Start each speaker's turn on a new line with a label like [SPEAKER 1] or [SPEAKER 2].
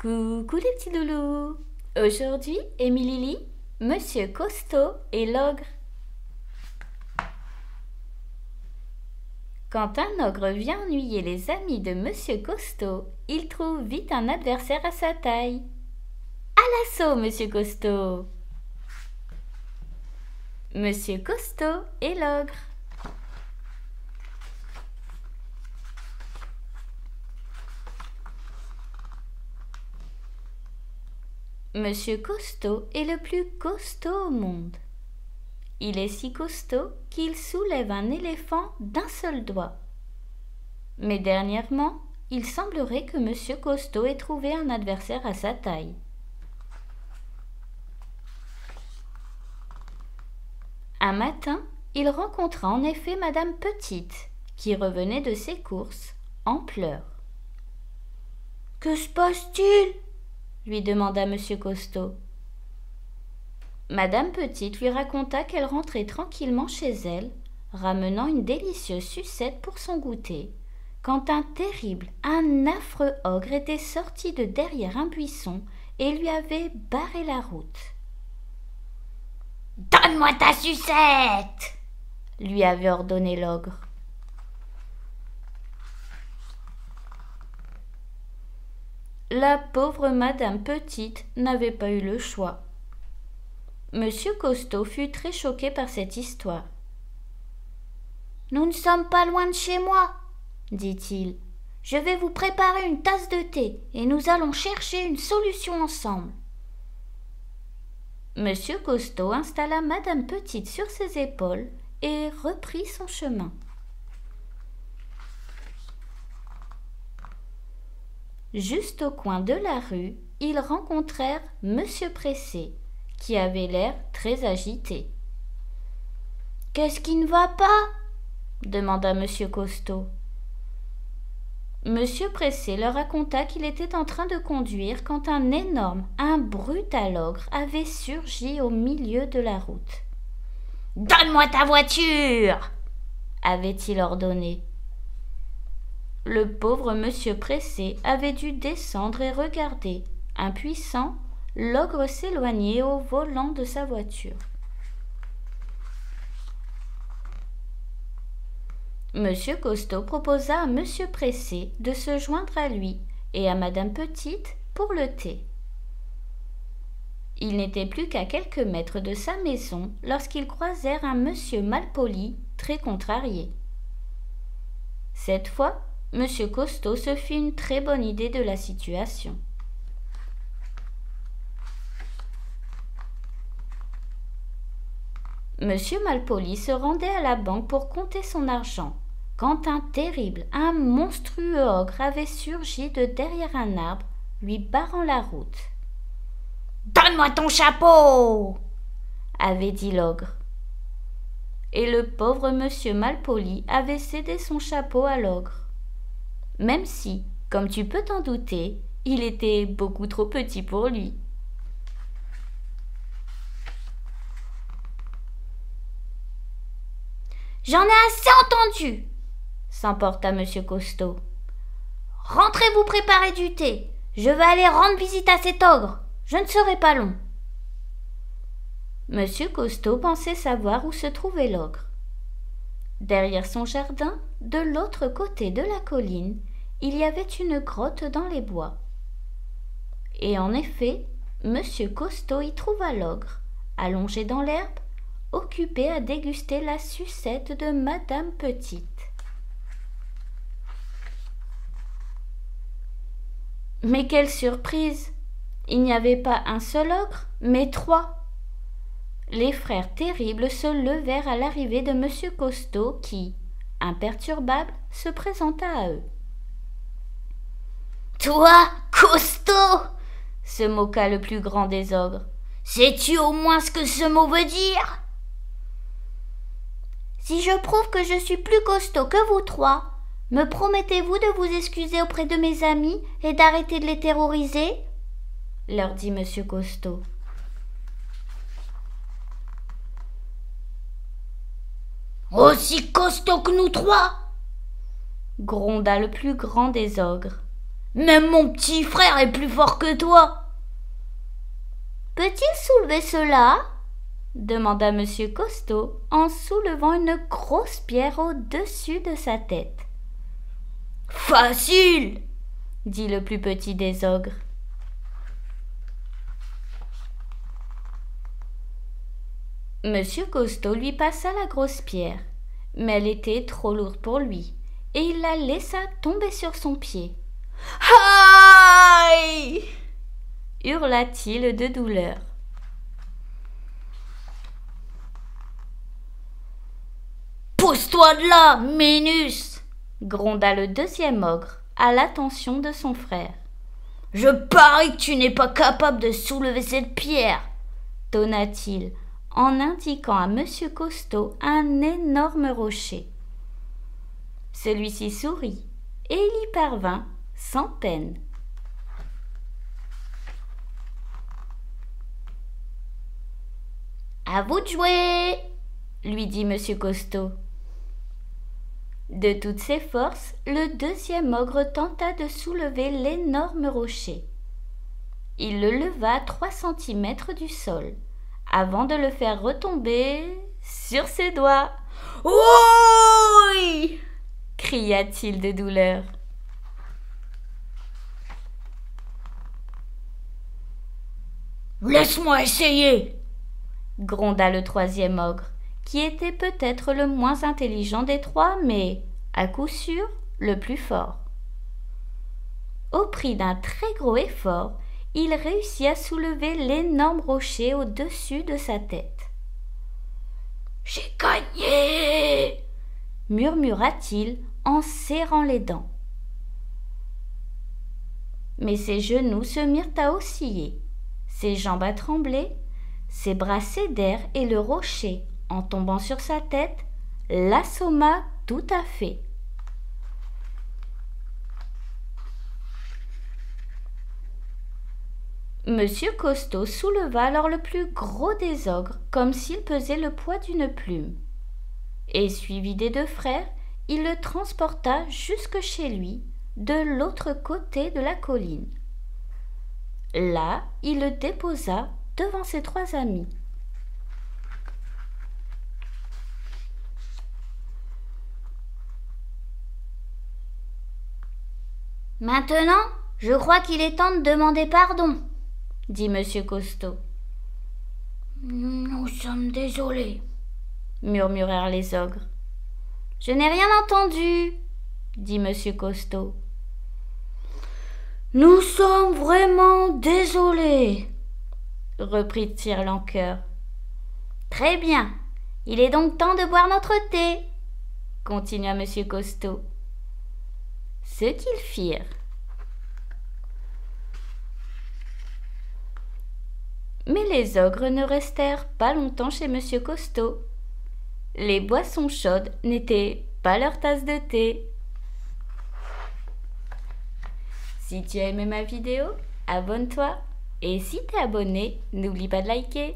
[SPEAKER 1] Coucou les petits loulous. Aujourd'hui, Émilie lit Monsieur Costaud et l'ogre. Quand un ogre vient ennuyer les amis de Monsieur Costaud, il trouve vite un adversaire à sa taille. À l'assaut, Monsieur Costaud. Monsieur Costaud et l'ogre. Monsieur Costaud est le plus costaud au monde. Il est si costaud qu'il soulève un éléphant d'un seul doigt. Mais dernièrement, il semblerait que Monsieur Costaud ait trouvé un adversaire à sa taille. Un matin, il rencontra en effet Madame Petite, qui revenait de ses courses, en pleurs. « Que se passe-t-il » lui demanda Monsieur Costaud. Madame Petite lui raconta qu'elle rentrait tranquillement chez elle, ramenant une délicieuse sucette pour son goûter, quand un terrible, un affreux ogre était sorti de derrière un buisson et lui avait barré la route. « Donne-moi ta sucette !» lui avait ordonné l'ogre. La pauvre Madame Petite n'avait pas eu le choix. Monsieur Costaud fut très choqué par cette histoire. « Nous ne sommes pas loin de chez moi, » dit-il. « Je vais vous préparer une tasse de thé et nous allons chercher une solution ensemble. » Monsieur Costaud installa Madame Petite sur ses épaules et reprit son chemin. Juste au coin de la rue, ils rencontrèrent Monsieur Pressé, qui avait l'air très agité. « Qu'est-ce qui ne va pas ?» demanda Monsieur Costaud. Monsieur Pressé leur raconta qu'il était en train de conduire quand un brutal ogre avait surgi au milieu de la route. « Donne-moi ta voiture !» avait-il ordonné. Le pauvre Monsieur Pressé avait dû descendre et regarder, impuissant, l'ogre s'éloigner au volant de sa voiture. Monsieur Costaud proposa à Monsieur Pressé de se joindre à lui et à Madame Petite pour le thé. Ils n'étaient plus qu'à quelques mètres de sa maison lorsqu'ils croisèrent un monsieur malpoli, très contrarié. Cette fois, Monsieur Costaud se fit une très bonne idée de la situation. Monsieur Malpoli se rendait à la banque pour compter son argent, quand un monstrueux ogre avait surgi de derrière un arbre, lui barrant la route. « Donne-moi ton chapeau !» avait dit l'ogre. Et le pauvre monsieur Malpoli avait cédé son chapeau à l'ogre. Même si, comme tu peux t'en douter, il était beaucoup trop petit pour lui. « J'en ai assez entendu !» s'emporta Monsieur Costaud. « Rentrez vous préparer du thé. Je vais aller rendre visite à cet ogre. Je ne serai pas long. » Monsieur Costaud pensait savoir où se trouvait l'ogre. Derrière son jardin, de l'autre côté de la colline, il y avait une grotte dans les bois. Et en effet, Monsieur Costaud y trouva l'ogre, allongé dans l'herbe, occupé à déguster la sucette de Madame Petite. Mais quelle surprise! Il n'y avait pas un seul ogre, mais 3. Les frères terribles se levèrent à l'arrivée de Monsieur Costaud qui, imperturbable, se présenta à eux. « Toi, Costaud !» se moqua le plus grand des ogres. « Sais-tu au moins ce que ce mot veut dire ?»« Si je prouve que je suis plus costaud que vous 3, me promettez-vous de vous excuser auprès de mes amis et d'arrêter de les terroriser ?» leur dit Monsieur Costaud. « Aussi costaud que nous 3 !» gronda le plus grand des ogres.
[SPEAKER 2] Même mon petit frère est plus fort que toi.
[SPEAKER 1] Peut-il soulever cela? Demanda Monsieur Costaud en soulevant une grosse pierre au-dessus de sa tête.
[SPEAKER 2] Facile,
[SPEAKER 1] dit le plus petit des ogres. Monsieur Costaud lui passa la grosse pierre, mais elle était trop lourde pour lui, et il la laissa tomber sur son pied.
[SPEAKER 2] Aïe!
[SPEAKER 1] Hurla-t-il de douleur.
[SPEAKER 2] Pousse-toi de là, Ménus!
[SPEAKER 1] Gronda le deuxième ogre, à l'attention de son frère.
[SPEAKER 2] Je parie que tu n'es pas capable de soulever cette pierre,
[SPEAKER 1] tonna-t-il, en indiquant à Monsieur Costaud un énorme rocher. Celui-ci sourit, et il y parvint sans peine.
[SPEAKER 2] À vous de jouer,
[SPEAKER 1] lui dit Monsieur Costaud. De toutes ses forces, le deuxième ogre tenta de soulever l'énorme rocher. Il le leva à 3 centimètres du sol, avant de le faire retomber sur ses doigts.
[SPEAKER 2] « Ouïe !»
[SPEAKER 1] cria-t-il de douleur.
[SPEAKER 2] « Laisse-moi essayer !»
[SPEAKER 1] gronda le troisième ogre, qui était peut-être le moins intelligent des trois, mais, à coup sûr, le plus fort. Au prix d'un très gros effort, il réussit à soulever l'énorme rocher au-dessus de sa tête.
[SPEAKER 2] « J'ai gagné !»
[SPEAKER 1] murmura-t-il en serrant les dents. Mais ses genoux se mirent à osciller, ses jambes à trembler, ses bras cédèrent et le rocher, en tombant sur sa tête, l'assomma tout à fait. Monsieur Costaud souleva alors le plus gros des ogres comme s'il pesait le poids d'une plume. Et suivi des deux frères, il le transporta jusque chez lui, de l'autre côté de la colline. Là, il le déposa devant ses 3 amis.
[SPEAKER 2] Maintenant, je crois qu'il est temps de demander pardon,
[SPEAKER 1] dit Monsieur Costaud.
[SPEAKER 2] Nous sommes désolés,
[SPEAKER 1] murmurèrent les ogres. Je n'ai rien entendu, dit Monsieur Costaud.
[SPEAKER 2] Nous sommes vraiment désolés,
[SPEAKER 1] reprit Tirlanqueur. Très bien, il est donc temps de boire notre thé, continua Monsieur Costaud. Ce qu'ils firent. Mais les ogres ne restèrent pas longtemps chez Monsieur Costaud. Les boissons chaudes n'étaient pas leur tasse de thé. Si tu as aimé ma vidéo, abonne-toi. Et si t'es abonné, n'oublie pas de liker.